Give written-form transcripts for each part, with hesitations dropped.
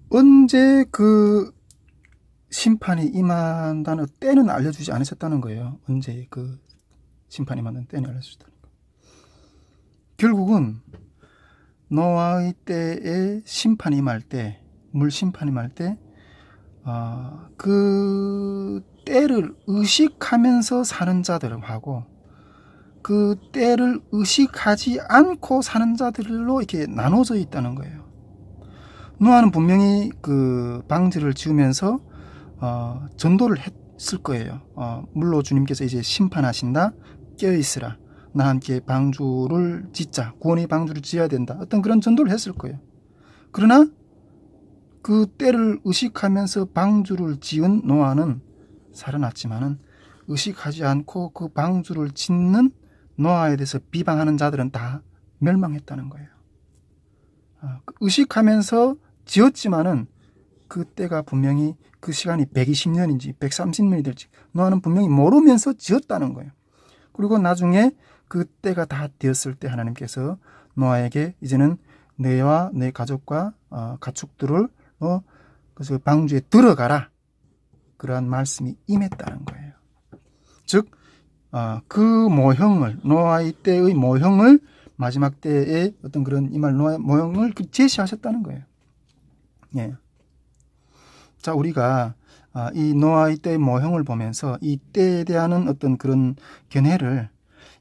언제 그 심판이 임한다는 때는 알려주지 않으셨다는 거예요. 언제 그 심판이 임한다는 때는 알려주셨다는 거예요. 결국은 노아의 때에 심판이 임할 때, 물 심판이 임할 때, 그 때를 의식하면서 사는 자들하고 그 때를 의식하지 않고 사는 자들로 이렇게 나눠져 있다는 거예요. 노아는 분명히 그 방주를 지으면서 전도를 했을 거예요. 물로 주님께서 이제 심판하신다. 깨어있으라. 나와 함께 방주를 짓자. 구원의 방주를 지어야 된다. 어떤 그런 전도를 했을 거예요. 그러나 그 때를 의식하면서 방주를 지은 노아는 살아났지만은 의식하지 않고 그 방주를 짓는 노아에 대해서 비방하는 자들은 다 멸망했다는 거예요. 의식하면서 지었지만은 그 때가 분명히 그 시간이 120년인지 130년이 될지 노아는 분명히 모르면서 지었다는 거예요. 그리고 나중에 그 때가 다 되었을 때 하나님께서 노아에게 이제는 너와 내 가족과 가축들을 그래서 방주에 들어가라. 그러한 말씀이 임했다는 거예요. 즉, 그 모형을, 노아의 때의 모형을 마지막 때에 어떤 그런 임할 노아의 모형을 제시하셨다는 거예요. 예. 자, 우리가 이 노아의 때의 모형을 보면서 이 때에 대한 어떤 그런 견해를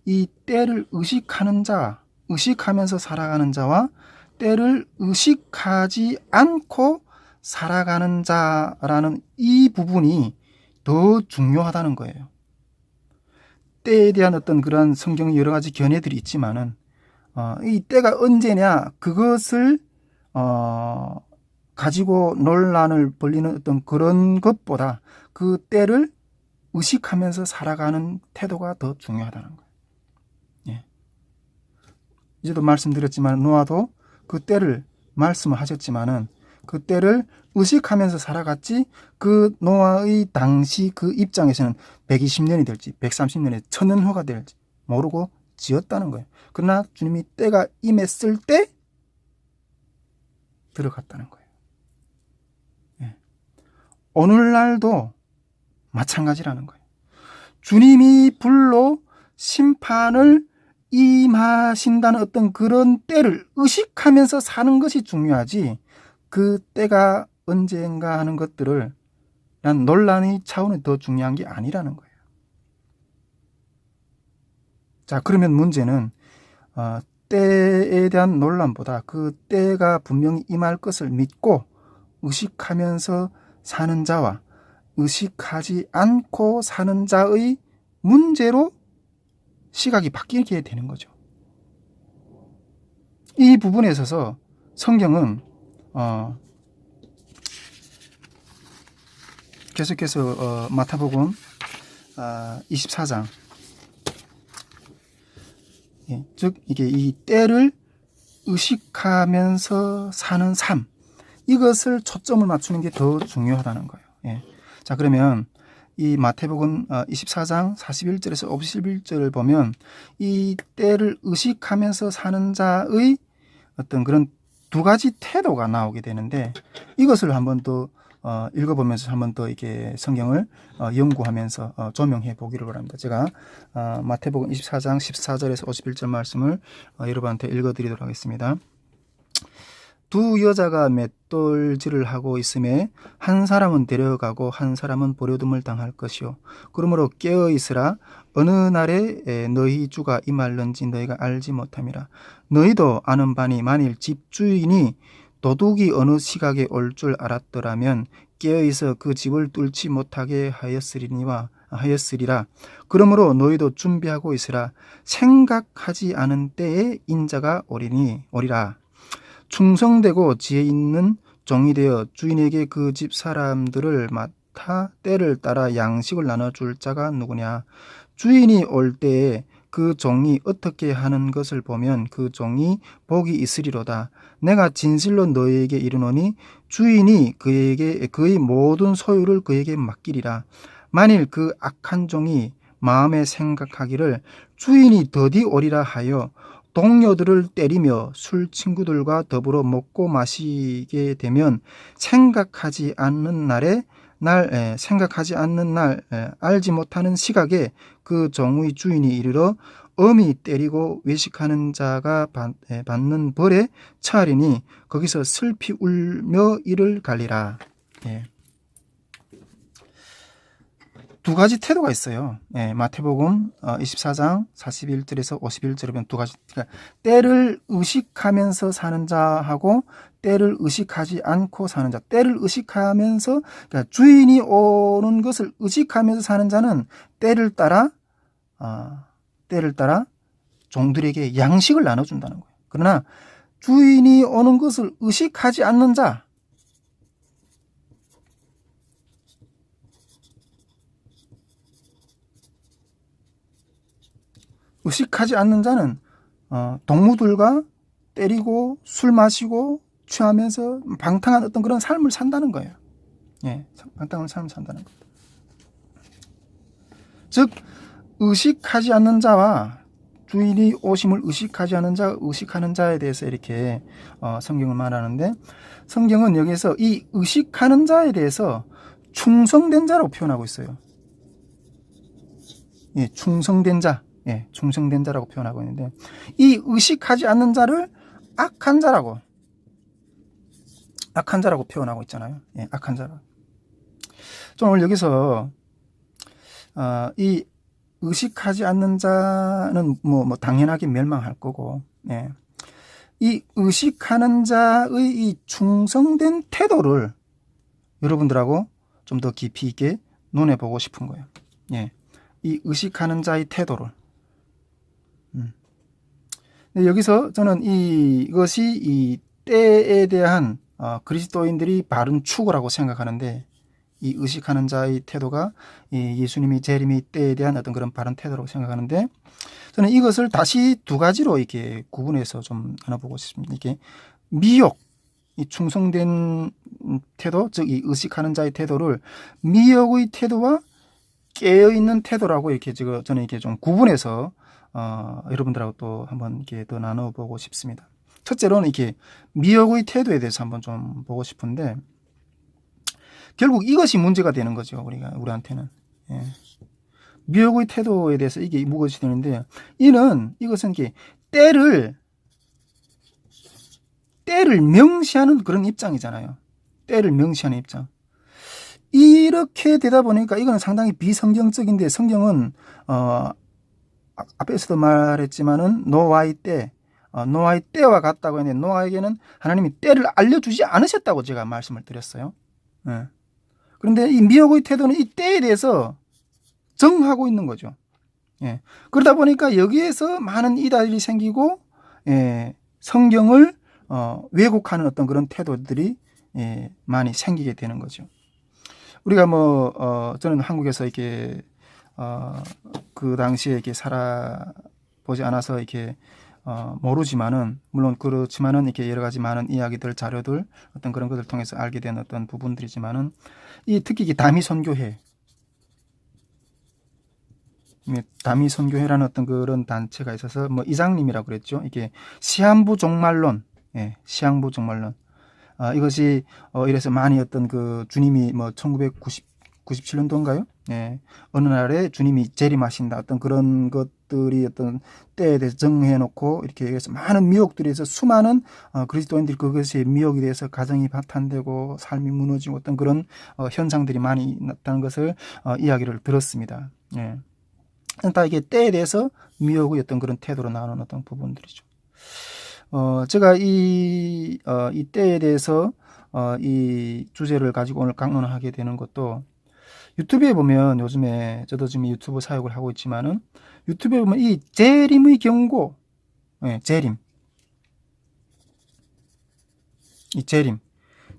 이 때를 의식하는 자, 의식하면서 살아가는 자와 때를 의식하지 않고 살아가는 자라는 이 부분이 더 중요하다는 거예요. 때에 대한 어떤 그런 성경의 여러 가지 견해들이 있지만은 이 때가 언제냐 그것을 가지고 논란을 벌리는 어떤 그런 것보다 그 때를 의식하면서 살아가는 태도가 더 중요하다는 거예요. 예. 이제도 말씀드렸지만 노아도 그 때를 말씀을 하셨지만은 그 때를 의식하면서 살아갔지 그 노아의 당시 그 입장에서는 120년이 될지 130년이 1000년후가 될지 모르고 지었다는 거예요. 그러나 주님이 때가 임했을 때 들어갔다는 거예요. 예. 오늘날도 마찬가지라는 거예요. 주님이 불로 심판을 임하신다는 어떤 그런 때를 의식하면서 사는 것이 중요하지 그 때가 언젠가 하는 것들을 난 논란의 차원이 더 중요한 게 아니라는 거예요. 자, 그러면 문제는 때에 대한 논란보다 그 때가 분명히 임할 것을 믿고 의식하면서 사는 자와 의식하지 않고 사는 자의 문제로 시각이 바뀌게 되는 거죠. 이 부분에 있어서 성경은 계속해서 마태복음 24장 예, 즉 이게 이 때를 의식하면서 사는 삶 이것을 초점을 맞추는 게 더 중요하다는 거예요. 예. 자, 그러면 이 마태복음 24장 41절에서 51절을 보면 이 때를 의식하면서 사는 자의 어떤 그런 두 가지 태도가 나오게 되는데 이것을 한번 더 읽어보면서 한번 더 이렇게 성경을 연구하면서 조명해 보기를 바랍니다. 제가 마태복음 24장 14절에서 51절 말씀을 여러분한테 읽어드리도록 하겠습니다. 두 여자가 맷돌질을 하고 있음에 한 사람은 데려가고 한 사람은 버려둠을 당할 것이요. 그러므로 깨어 있으라. 어느 날에 너희 주가 임할는지 너희가 알지 못함이라. 너희도 아는 바니 만일 집주인이 도둑이 어느 시각에 올 줄 알았더라면 깨어 있어 그 집을 뚫지 못하게 하였으리라. 그러므로 너희도 준비하고 있으라. 생각하지 않은 때에 인자가 오리라. 충성되고 지혜 있는 종이 되어 주인에게 그 집 사람들을 맡아 때를 따라 양식을 나눠줄 자가 누구냐. 주인이 올 때에 그 종이 어떻게 하는 것을 보면 그 종이 복이 있으리로다. 내가 진실로 너희에게 이르노니 주인이 그에게 그의 모든 소유를 그에게 맡기리라. 만일 그 악한 종이 마음에 생각하기를 주인이 더디 오리라 하여 동료들을 때리며 술 친구들과 더불어 먹고 마시게 되면 생각하지 않는 날 알지 못하는 시각에 그 종의 주인이 이르러 엄히 때리고 외식하는 자가 받는 벌에 처하리니 거기서 슬피 울며 이를 갈리라. 예. 두 가지 태도가 있어요. 예, 마태복음 24장 41절에서 51절에 보면 두 가지. 그러니까 때를 의식하면서 사는 자하고 때를 의식하지 않고 사는 자. 때를 의식하면서, 그러니까 주인이 오는 것을 의식하면서 사는 자는 때를 따라 종들에게 양식을 나눠준다는 거예요. 그러나 주인이 오는 것을 의식하지 않는 자, 의식하지 않는 자는 동무들과 때리고 술 마시고 취하면서 방탕한 어떤 그런 삶을 산다는 거예요. 예, 방탕한 삶을 산다는 거예요. 즉 의식하지 않는 자와 주인이 오심을 의식하지 않는 자, 의식하는 자에 대해서 이렇게 성경을 말하는데, 성경은 여기서 이 의식하는 자에 대해서 충성된 자라고 표현하고 있어요. 예, 충성된 자. 예, 충성된 자라고 표현하고 있는데, 이 의식하지 않는 자를 악한 자라고 표현하고 있잖아요. 예, 악한 자라고. 좀 오늘 여기서 이 의식하지 않는 자는 뭐 당연하게 멸망할 거고, 예. 이 의식하는 자의 이 충성된 태도를 여러분들하고 좀 더 깊이 있게 논해 보고 싶은 거예요. 예. 이 의식하는 자의 태도를. 여기서 저는 이것이 이 때에 대한 그리스도인들이 바른 추구라고 생각하는데, 이 의식하는 자의 태도가 예수님이 재림의 때에 대한 어떤 그런 바른 태도라고 생각하는데, 저는 이것을 다시 두 가지로 이렇게 구분해서 좀 나눠보고 싶습니다. 이게 미혹, 이 충성된 태도, 즉 이 의식하는 자의 태도를 미혹의 태도와 깨어있는 태도라고 이렇게 저는 이렇게 좀 구분해서 여러분들하고 또 한번 이렇게 더 나눠보고 싶습니다. 첫째로는 이렇게 미혹의 태도에 대해서 한번 좀 보고 싶은데, 결국 이것이 문제가 되는 거죠. 우리한테는. 예. 미혹의 태도에 대해서 이게 무엇이 되는데, 이것은 이게 때를 명시하는 그런 입장이잖아요. 때를 명시하는 입장. 이렇게 되다 보니까 이거는 상당히 비성경적인데, 성경은 앞에서도 말했지만은 노아의 때와 같다고 했는데, 노아에게는 하나님이 때를 알려주지 않으셨다고 제가 말씀을 드렸어요. 예. 그런데 이 미혹의 태도는 이 때에 대해서 정하고 있는 거죠. 예. 그러다 보니까 여기에서 많은 이단이 생기고, 예, 성경을 왜곡하는 어떤 그런 태도들이 많이 생기게 되는 거죠. 우리가 저는 한국에서 이렇게 그 당시에 이렇게 살아보지 않아서 이렇게 모르지만은, 물론 그렇지만은 이렇게 여러 가지 많은 이야기들, 자료들, 어떤 그런 것을 통해서 알게 된 어떤 부분들이지만은, 특히 이 다미선교회라는 어떤 그런 단체가 있어서 이장님이라고 그랬죠. 이게 시한부 종말론, 시한부 종말론. 이것이 이래서 많이 어떤 그 주님이 1997년도인가요? 예, 어느 날에 주님이 재림하신다, 어떤 그런 것들이 어떤 때에 대해서 정해놓고 이렇게 해서 많은 미혹들이 있어 수많은 그리스도인들이 그것에 미혹에 대해서 가정이 파탄되고 삶이 무너지고 어떤 그런 현상들이 많이 나타나는 것을 이야기를 들었습니다. 예. 다 이게 때에 대해서 미혹의 어떤 그런 태도로 나오는 어떤 부분들이죠. 제가 이 때에 대해서 이 주제를 가지고 오늘 강론을 하게 되는 것도, 유튜브에 보면 요즘에 저도 지금 유튜브 사역을 하고 있지만은, 유튜브에 보면 이 재림의 경고,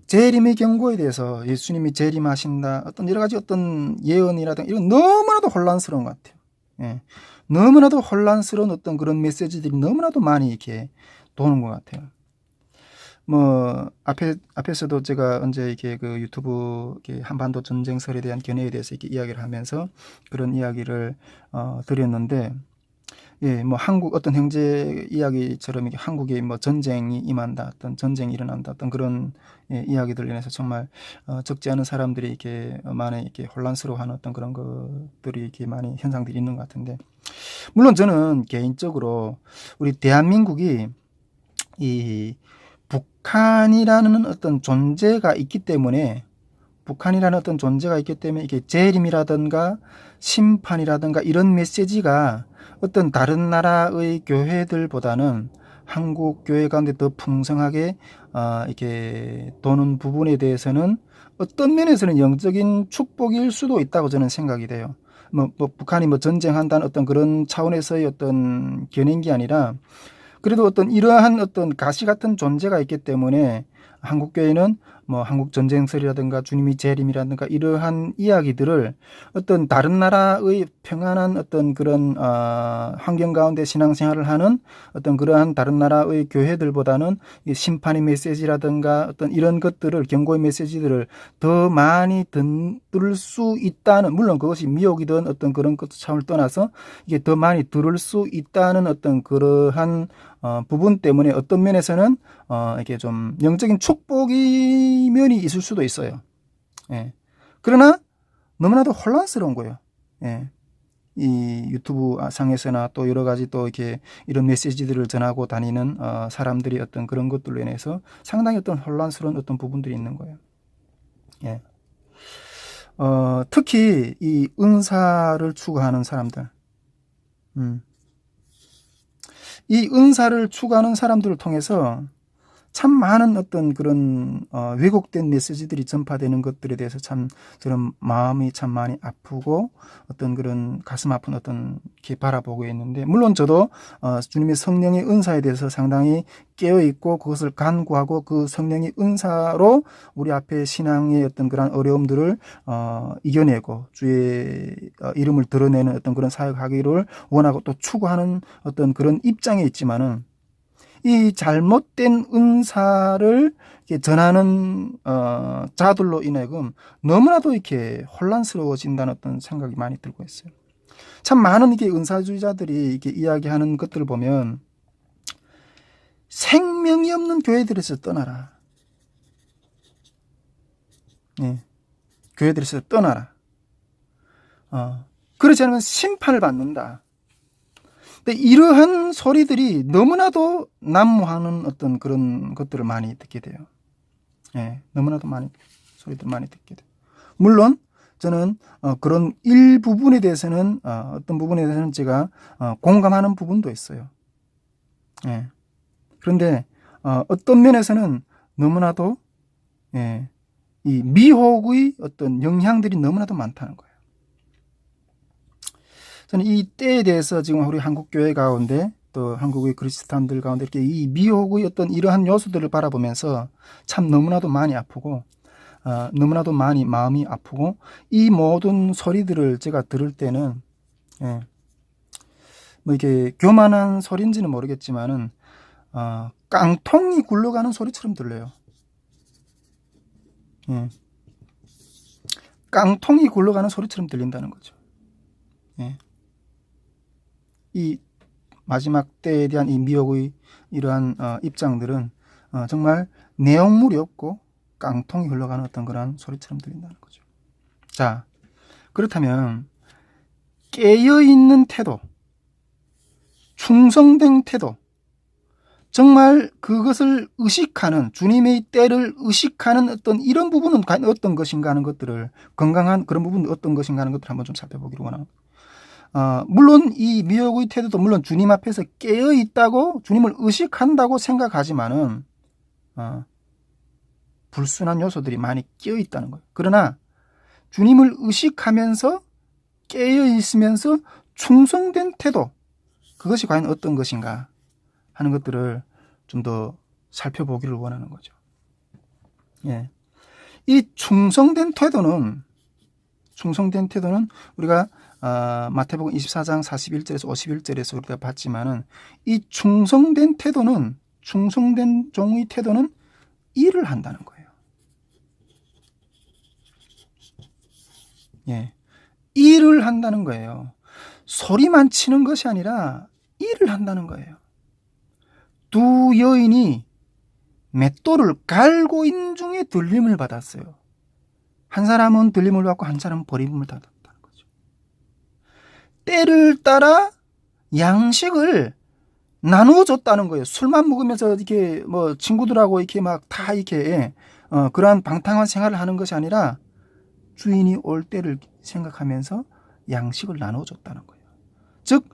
재림의 경고에 대해서 예수님이 재림하신다, 어떤 여러 가지 어떤 예언이라든가 이런 너무나도 혼란스러운 것 같아요. 예. 너무나도 혼란스러운 어떤 그런 메시지들이 너무나도 많이 이렇게 도는 것 같아요. 앞에서도 제가 언제 이렇게 그 유튜브 한반도 전쟁설에 대한 견해에 대해서 이렇게 이야기를 하면서 그런 이야기를 드렸는데, 예, 뭐 한국 어떤 형제 이야기처럼 이게 한국에 뭐 전쟁이 임한다, 어떤 전쟁이 일어난다, 어떤 그런 예, 이야기들 인해서 정말 적지 않은 사람들이 이렇게 많이 이렇게 혼란스러워하는 어떤 그런 것들이 이렇게 많이 현상들이 있는 것 같은데, 물론 저는 개인적으로 우리 대한민국이 이 북한이라는 어떤 존재가 있기 때문에 북한이라는 어떤 존재가 있기 때문에 이게 재림이라든가 심판이라든가 이런 메시지가 어떤 다른 나라의 교회들보다는 한국 교회 가운데 더 풍성하게 이렇게 도는 부분에 대해서는 어떤 면에서는 영적인 축복일 수도 있다고 저는 생각이 돼요. 뭐 북한이 뭐 전쟁한다는 어떤 그런 차원에서의 어떤 견해인 아니라 그래도 어떤 이러한 어떤 가시 같은 존재가 있기 때문에 한국 교회는 뭐 한국 전쟁설이라든가 주님이 재림이라든가 이러한 이야기들을 어떤 다른 나라의 평안한 어떤 그런 환경 가운데 신앙생활을 하는 어떤 그러한 다른 나라의 교회들보다는 이 심판의 메시지라든가 어떤 이런 것들을 경고의 메시지들을 더 많이 들을 수 있다는, 물론 그것이 미혹이든 어떤 그런 것 차원을 떠나서 이게 더 많이 들을 수 있다는 어떤 그러한 부분 때문에 어떤 면에서는 이렇게 좀 영적인 축복이 면이 있을 수도 있어요. 예. 그러나 너무나도 혼란스러운 거예요. 예. 이 유튜브 상에서나 또 여러 가지 또 이렇게 이런 메시지들을 전하고 다니는 사람들이 어떤 그런 것들로 인해서 상당히 어떤 혼란스러운 어떤 부분들이 있는 거예요. 예. 특히 이 은사를 추구하는 사람들, 이 은사를 추구하는 사람들을 통해서 참 많은 어떤 그런 왜곡된 메시지들이 전파되는 것들에 대해서 참 저는 마음이 참 많이 아프고 어떤 그런 가슴 아픈 어떤 게 바라보고 있는데, 물론 저도 주님의 성령의 은사에 대해서 상당히 깨어 있고 그것을 간구하고 그 성령의 은사로 우리 앞에 신앙의 어떤 그런 어려움들을 이겨내고 주의 이름을 드러내는 어떤 그런 사역하기를 원하고 또 추구하는 어떤 그런 입장에 있지만은, 이 잘못된 은사를 전하는 자들로 인해 너무나도 이렇게 혼란스러워진다는 어떤 생각이 많이 들고 있어요. 참 많은 이게 은사주의자들이 이렇게 이야기하는 것들을 보면 생명이 없는 교회들에서 떠나라. 예, 교회들에서 떠나라. 그렇지 않으면 심판을 받는다. 근데 이러한 소리들이 너무나도 난무하는 어떤 그런 것들을 많이 듣게 돼요. 예, 너무나도 많이 소리들 많이 듣게 돼요. 물론 저는 그런 일부분에 대해서는 어떤 부분에 대해서는 제가 공감하는 부분도 있어요. 예. 그런데 어떤 면에서는 너무나도 예, 이 미혹의 어떤 영향들이 너무나도 많다는 거예요. 저는 이 때에 대해서 지금 우리 한국 교회 가운데 또 한국의 그리스도인들 가운데 이렇게 이 미혹의 어떤 이러한 요소들을 바라보면서 참 너무나도 많이 아프고 너무나도 많이 마음이 아프고, 이 모든 소리들을 제가 들을 때는 예, 뭐 이게 교만한 소리인지는 모르겠지만은 깡통이 굴러가는 소리처럼 들려요. 예. 깡통이 굴러가는 소리처럼 들린다는 거죠. 예. 이 마지막 때에 대한 이 미혹의 이러한 입장들은 정말 내용물이 없고 깡통이 흘러가는 어떤 그런 소리처럼 들린다는 거죠. 자, 그렇다면 깨어있는 태도, 충성된 태도, 정말 그것을 의식하는, 주님의 때를 의식하는 어떤 이런 부분은 과연 어떤 것인가 하는 것들을, 건강한 그런 부분은 어떤 것인가 하는 것들을 한번 좀 살펴보기를 원합니다. 물론 이 미혹의 태도도 물론 주님 앞에서 깨어 있다고, 주님을 의식한다고 생각하지만은 불순한 요소들이 많이 끼어 있다는 거예요. 그러나 주님을 의식하면서 깨어 있으면서 충성된 태도, 그것이 과연 어떤 것인가 하는 것들을 좀 더 살펴보기를 원하는 거죠. 예. 이 충성된 태도는 우리가 마태복음 24장 41절에서 51절에서 우리가 봤지만은, 이 충성된 태도는, 충성된 종의 태도는 일을 한다는 거예요. 예. 일을 한다는 거예요. 소리만 치는 것이 아니라 일을 한다는 거예요. 두 여인이 맷돌을 갈고 있는 중에 들림을 받았어요. 한 사람은 들림을 받고 한 사람은 버림을 받았다는 거죠. 때를 따라 양식을 나누어 줬다는 거예요. 술만 먹으면서 이렇게 뭐 친구들하고 이렇게 막 다 이렇게 그러한 방탕한 생활을 하는 것이 아니라 주인이 올 때를 생각하면서 양식을 나누어 줬다는 거예요. 즉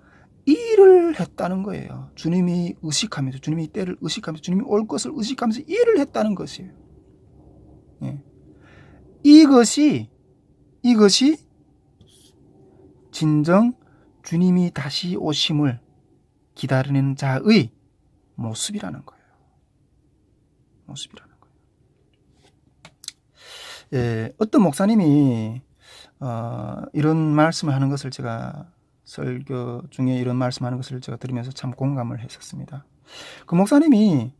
일을 했다는 거예요. 주님이 의식하면서, 주님이 때를 의식하면서, 주님이 올 것을 의식하면서 일을 했다는 것이에요. 예. 이것이 진정 주님이 다시 오심을 기다리는 자의 모습이라는 거예요. 모습이라는 거예요. 예, 어떤 목사님이 이런 말씀을 하는 것을 제가 설교 중에 이런 말씀하는 것을 제가 들으면서 참 공감을 했었습니다. 그 목사님이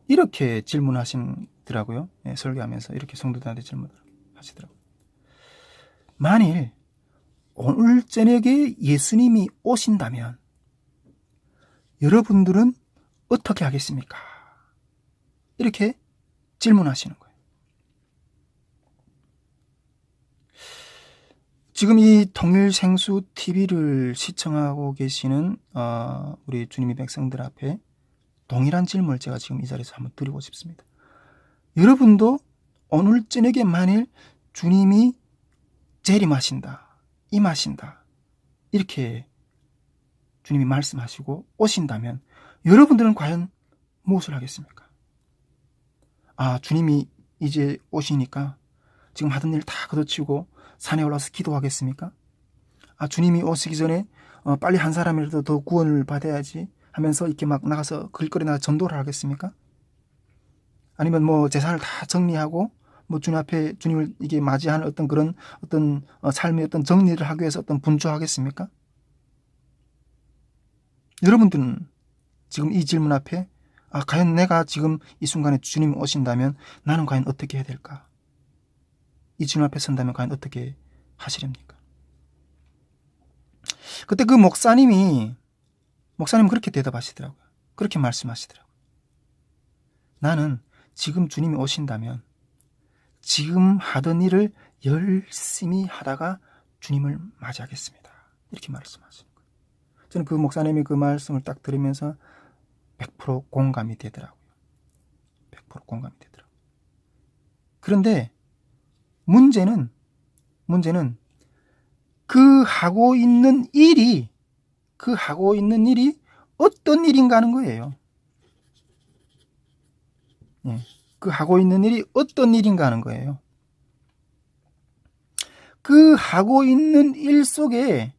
이렇게 질문하시더라고요. 예, 설교하면서 이렇게 성도들한테 질문을 하시더라고요. 만일 오늘 저녁에 예수님이 오신다면 여러분들은 어떻게 하겠습니까? 이렇게 질문하시는 거예요. 지금 이 통일생수 TV를 시청하고 계시는 우리 주님의 백성들 앞에 동일한 질문을 제가 지금 이 자리에서 한번 드리고 싶습니다. 여러분도 오늘 저녁에 만일 주님이 재림하신다, 임하신다, 이렇게 주님이 말씀하시고 오신다면 여러분들은 과연 무엇을 하겠습니까? 주님이 이제 오시니까 지금 하던 일 다 걷어치우고 산에 올라서 기도하겠습니까? 주님이 오시기 전에 빨리 한 사람이라도 더 구원을 받아야지 하면서 이렇게 막 나가서 길거리 나가 전도를 하겠습니까? 아니면 뭐 제사를 다 정리하고 뭐 주님 앞에 주님을 이게 맞이하는 어떤 그런 삶의 어떤 정리를 하기 위해서 분주하겠습니까? 여러분들은 지금 이 질문 앞에 과연 내가 지금 이 순간에 주님이 오신다면 나는 과연 어떻게 해야 될까? 이 주님 앞에 선다면 과연 어떻게 하시렵니까? 그때 그 목사님은 그렇게 대답하시더라고요. 그렇게 말씀하시더라고요. 나는 지금 주님이 오신다면 지금 하던 일을 열심히 하다가 주님을 맞이하겠습니다. 이렇게 말씀하시는 거예요. 저는 그 목사님의 그 말씀을 딱 들으면서 100% 공감이 되더라고요. 100% 공감이 되더라고요. 그런데 문제는 그 하고 있는 일이 어떤 일인가 하는 거예요. 예, 그 하고 있는 일이 어떤 일인가 하는 거예요. 그 하고 있는 일 속에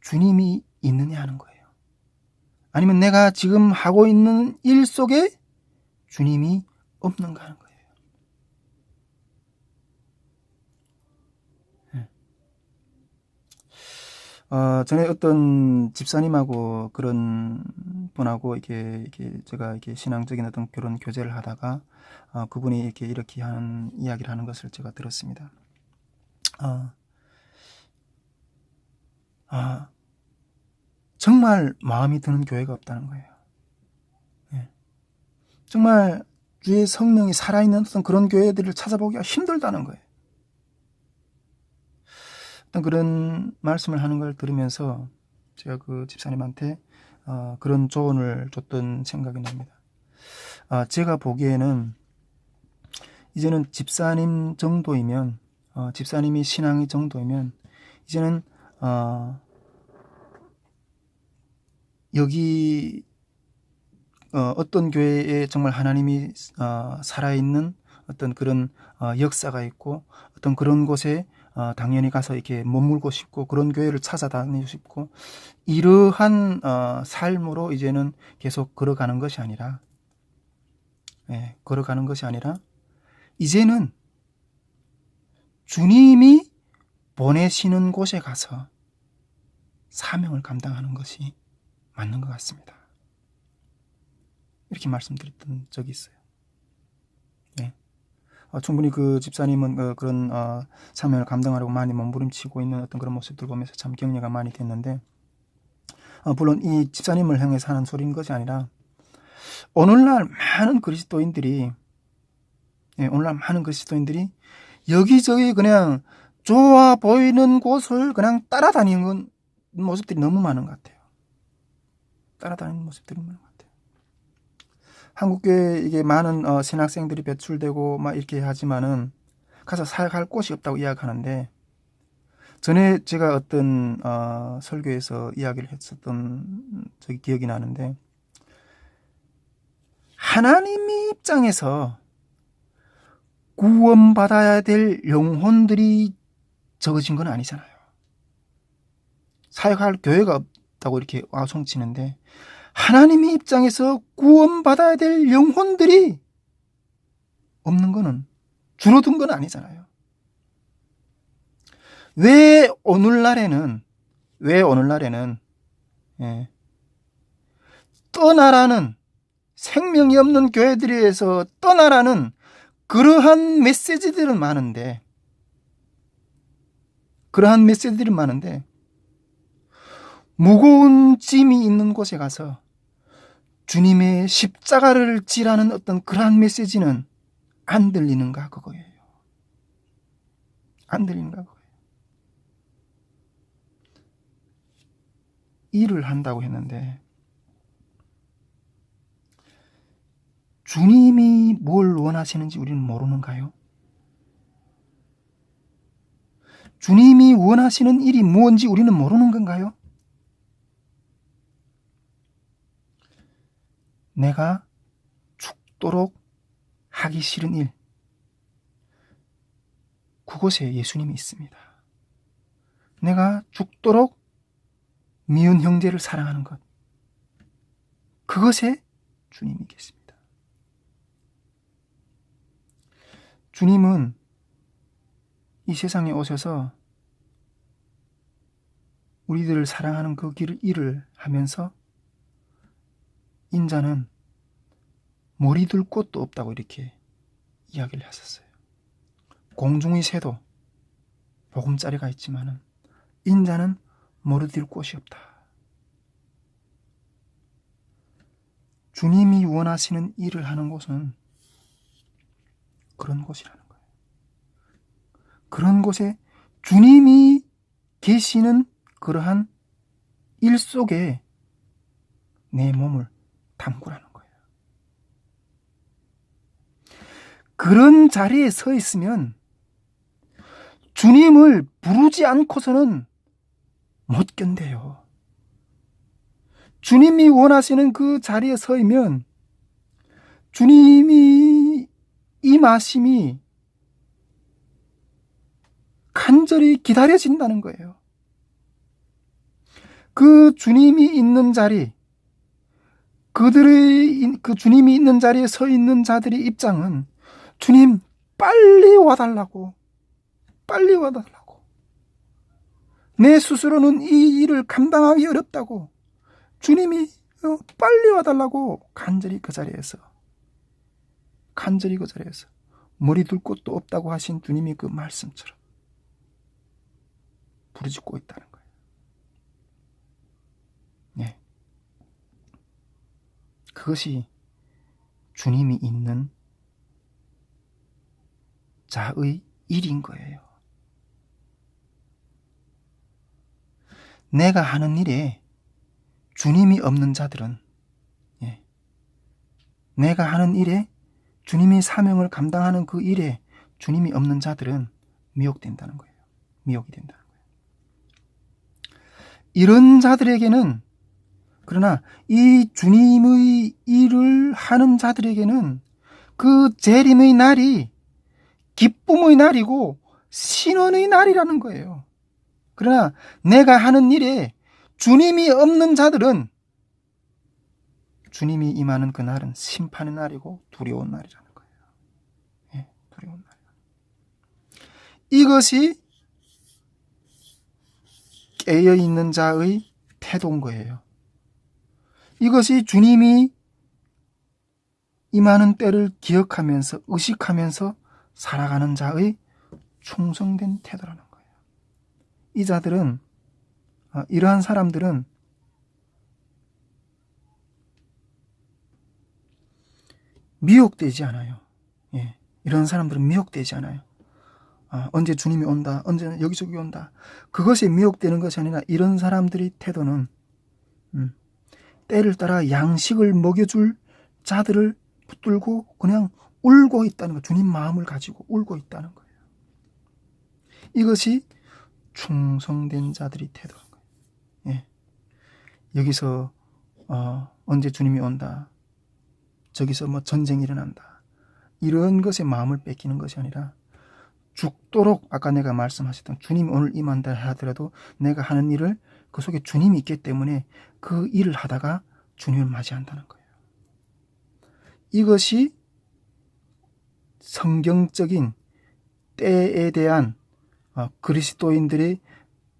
주님이 있느냐 하는 거예요. 아니면 내가 지금 하고 있는 일 속에 주님이 없는가 하는 거예요. 전에 어떤 집사님하고 그런 분하고 이렇게 제가 이렇게 신앙적인 어떤 결혼 교제를 하다가 그분이 이렇게 하는 이야기를 하는 것을 제가 들었습니다. 정말 마음이 드는 교회가 없다는 거예요. 예. 정말 주의 성령이 살아있는 어떤 그런 교회들을 찾아보기가 힘들다는 거예요. 어떤 그런 말씀을 하는 걸 들으면서 제가 그 집사님한테 그런 조언을 줬던 생각이 납니다. 제가 보기에는 이제는 집사님 정도이면 집사님이 신앙이 정도이면 이제는 여기 어떤 교회에 정말 하나님이 살아있는 어떤 그런 역사가 있고 어떤 그런 곳에 당연히 가서 이렇게 머물고 싶고 그런 교회를 찾아다니고 싶고 이러한 삶으로 이제는 계속 걸어가는 것이 아니라 이제는 주님이 보내시는 곳에 가서 사명을 감당하는 것이 맞는 것 같습니다. 이렇게 말씀드렸던 적이 있어요. 네. 충분히 그 집사님은 그런 사명을 감당하려고 많이 몸부림치고 있는 어떤 그런 모습들 보면서 참 격려가 많이 됐는데 물론 이 집사님을 향해서 하는 소리인 것이 아니라 오늘날 많은 그리스도인들이 여기저기 그냥 좋아 보이는 곳을 그냥 따라다니는 모습들이 너무 많은 것 같아요. 따라다니는 모습들이 많은 것 같아요. 한국교회에 이게 많은 신학생들이 배출되고 막 이렇게 하지만은 가서 사역할 곳이 없다고 이야기하는데, 전에 제가 어떤 설교에서 이야기를 했었던 저기 기억이 나는데, 하나님의 입장에서 구원받아야 될 영혼들이 적어진 건 아니잖아요. 사역할 교회가 없다고 이렇게 와송치는데, 하나님의 입장에서 구원받아야 될 영혼들이 없는 거는, 줄어든 건 아니잖아요. 왜 오늘날에는 떠나라는, 생명이 없는 교회들에서 떠나라는 그러한 메시지들은 많은데 무거운 짐이 있는 곳에 가서 주님의 십자가를 지라는 어떤 그러한 메시지는 안 들리는가 그거예요. 안 들리는가 그거예요. 일을 한다고 했는데 주님이 뭘 원하시는지 우리는 모르는가요? 주님이 원하시는 일이 무엇인지 우리는 모르는 건가요? 내가 죽도록 하기 싫은 일, 그곳에 예수님이 있습니다. 내가 죽도록 미운 형제를 사랑하는 것, 그것에 주님이 계십니다. 주님은 이 세상에 오셔서 우리들을 사랑하는 그 일을 하면서 인자는 머리 둘 곳도 없다고 이렇게 이야기를 하셨어요. 공중의 새도 보금자리가 있지만은 인자는 머리 둘 곳이 없다. 주님이 원하시는 일을 하는 곳은 그런 곳이라는 거예요. 그런 곳에 주님이 계시는 그러한 일 속에 내 몸을 담그라는 거예요. 그런 자리에 서 있으면 주님을 부르지 않고서는 못 견뎌요. 주님이 원하시는 그 자리에 서 있으면 주님이 임하심이 간절히 기다려진다는 거예요. 그 주님이 있는 자리, 그 주님이 있는 자리에 서 있는 자들의 입장은 주님 빨리 와달라고. 내 스스로는 이 일을 감당하기 어렵다고 주님이 빨리 와달라고 간절히 그 자리에서 머리 둘 곳도 없다고 하신 주님이 그 말씀처럼 부르짖고 있다는 거예요. 네. 그것이 주님이 있는 자의 일인 거예요. 내가 하는 일에 주님이 없는 자들은, 내가 하는 일에 주님이 사명을 감당하는 그 일에 주님이 없는 자들은 미혹이 된다는 거예요. 이런 자들에게는, 그러나 이 주님의 일을 하는 자들에게는 그 재림의 날이 기쁨의 날이고 신원의 날이라는 거예요. 그러나 내가 하는 일에 주님이 없는 자들은 주님이 임하는 그 날은 심판의 날이고 두려운 날이라는 거예요. 두려운 날. 이것이 깨어있는 자의 태도인 거예요. 이것이 주님이 임하는 때를 기억하면서 의식하면서 살아가는 자의 충성된 태도라는 거예요. 이 자들은, 이러한 사람들은 미혹되지 않아요. 예. 이런 사람들은 미혹되지 않아요. 언제 주님이 온다, 언제 여기저기 온다. 그것에 미혹되는 것이 아니라 이런 사람들의 태도는 때를 따라 양식을 먹여줄 자들을 붙들고 그냥 울고 있다는 거, 주님 마음을 가지고 울고 있다는 거예요. 이것이 충성된 자들이 태도인 거예요. 예. 여기서 언제 주님이 온다, 저기서 뭐 전쟁이 일어난다, 이런 것에 마음을 뺏기는 것이 아니라 죽도록, 아까 내가 말씀하셨던 주님이 오늘 임한다 하더라도 내가 하는 일을 그 속에 주님이 있기 때문에 그 일을 하다가 주님을 맞이한다는 거예요. 이것이 성경적인 때에 대한 그리스도인들의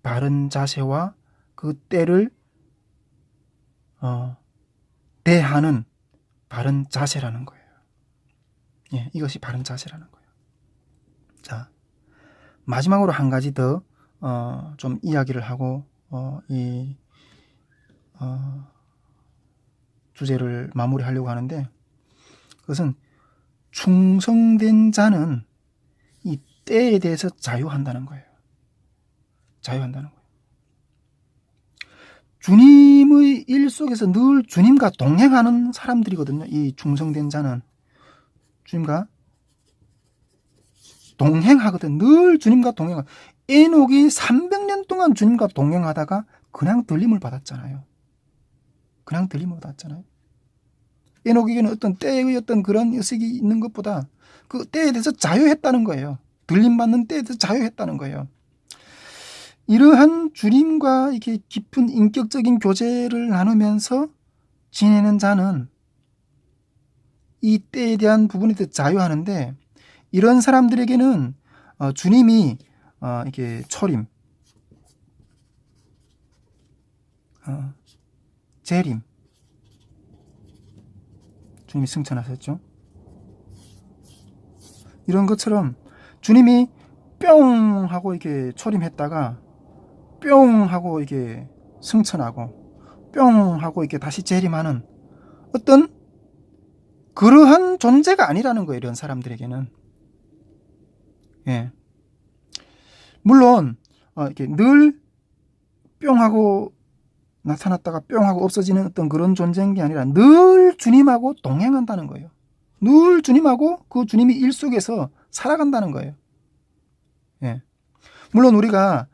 바른 자세와 그 때를 대하는 바른 자세라는 거예요. 예, 이것이 바른 자세라는 거예요. 자, 마지막으로 한 가지 더 좀 이야기를 하고 이 주제를 마무리하려고 하는데, 그것은 충성된 자는 이 때에 대해서 자유한다는 거예요. 자유한다는 거예요. 주님의 일 속에서 늘 주님과 동행하는 사람들이거든요. 이 충성된 자는 주님과 동행하거든. 늘 주님과 동행하고. 에녹이 300년 동안 주님과 동행하다가 그냥 들림을 받았잖아요. 그냥 들림을 받았잖아요. 에녹에게는 어떤 때의 어떤 그런 의식이 있는 것보다 그 때에 대해서 자유했다는 거예요. 들림받는 때에 대해서 자유했다는 거예요. 이러한 주님과 이렇게 깊은 인격적인 교제를 나누면서 지내는 자는 이 때에 대한 부분에 대해서 자유하는데, 이런 사람들에게는 주님이 이렇게 초림, 재림, 주님이 승천하셨죠. 이런 것처럼 주님이 뿅 하고 이렇게 초림했다가 뿅 하고 이렇게 승천하고 뿅 하고 이렇게 다시 재림하는 어떤 그러한 존재가 아니라는 거예요. 이런 사람들에게는. 예. 물론 이렇게 늘 뿅 하고 나타났다가 뿅 하고 없어지는 어떤 그런 존재인 게 아니라 늘 주님하고 동행한다는 거예요. 늘 주님하고 그 주님이 일 속에서 살아간다는 거예요. 예. 물론 우리가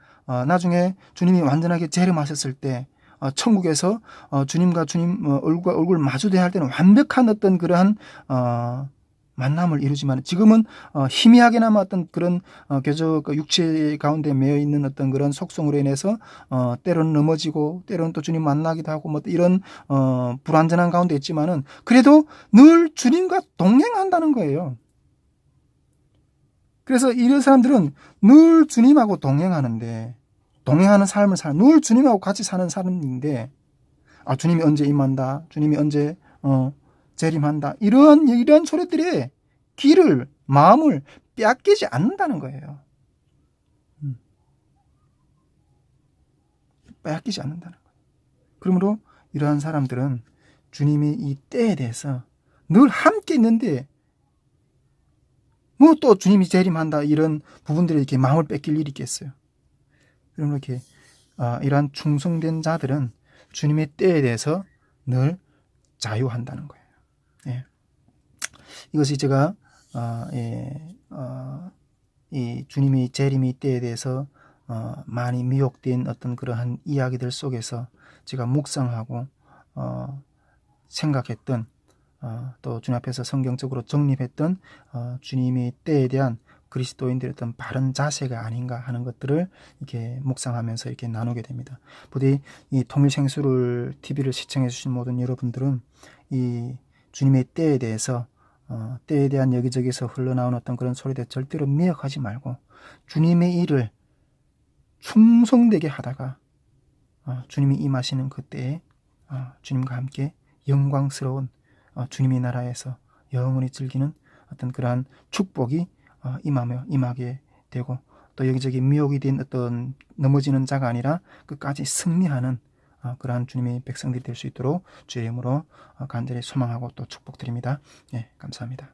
나중에 주님이 완전하게 재림하셨을 때 천국에서 주님과 주님 얼굴과 얼굴 마주대야 할 때는 완벽한 어떤 그러한 만남을 이루지만, 지금은 희미하게나마 어떤 그런 육체 가운데 매여 있는 어떤 그런 속성으로 인해서 때로는 넘어지고 때로는 또 주님 만나기도 하고 뭐 이런 불완전한 가운데 있지만은 그래도 늘 주님과 동행한다는 거예요. 그래서 이런 사람들은 늘 주님하고 동행하는데, 동행하는 삶을 늘 주님하고 같이 사는 사람인데, 주님이 언제 임한다, 주님이 언제 재림한다, 이러한 소리들의 귀를, 마음을 빼앗기지 않는다는 거예요. 빼앗기지 않는다는 거예요. 그러므로 이러한 사람들은 주님이 이 때에 대해서 늘 함께 있는데 뭐 또 주님이 재림한다 이런 부분들에 이렇게 마음을 뺏길 일이 있겠어요. 그러므로 이렇게 이러한 충성된 자들은 주님의 때에 대해서 늘 자유한다는 거예요. 예. 이것이 제가 이 주님의 재림의 때에 대해서 많이 미혹된 어떤 그러한 이야기들 속에서 제가 묵상하고 생각했던 또 주님 앞에서 성경적으로 정립했던 주님의 때에 대한 그리스도인들의 어떤 바른 자세가 아닌가 하는 것들을 이렇게 묵상하면서 이렇게 나누게 됩니다. 부디 이 통일생수를 TV를 시청해 주신 모든 여러분들은 이 주님의 때에 대해서 때에 대한 여기저기서 흘러나오는 어떤 그런 소리들 절대로 미혹하지 말고 주님의 일을 충성되게 하다가 주님이 임하시는 그때에 주님과 함께 영광스러운 주님의 나라에서 영원히 즐기는 어떤 그러한 축복이 임하게 되고, 또 여기저기 미혹이 된 어떤 넘어지는 자가 아니라 끝까지 승리하는 그러한 주님의 백성들이 될 수 있도록 주의 이름으로 간절히 소망하고 또 축복드립니다. 예, 감사합니다.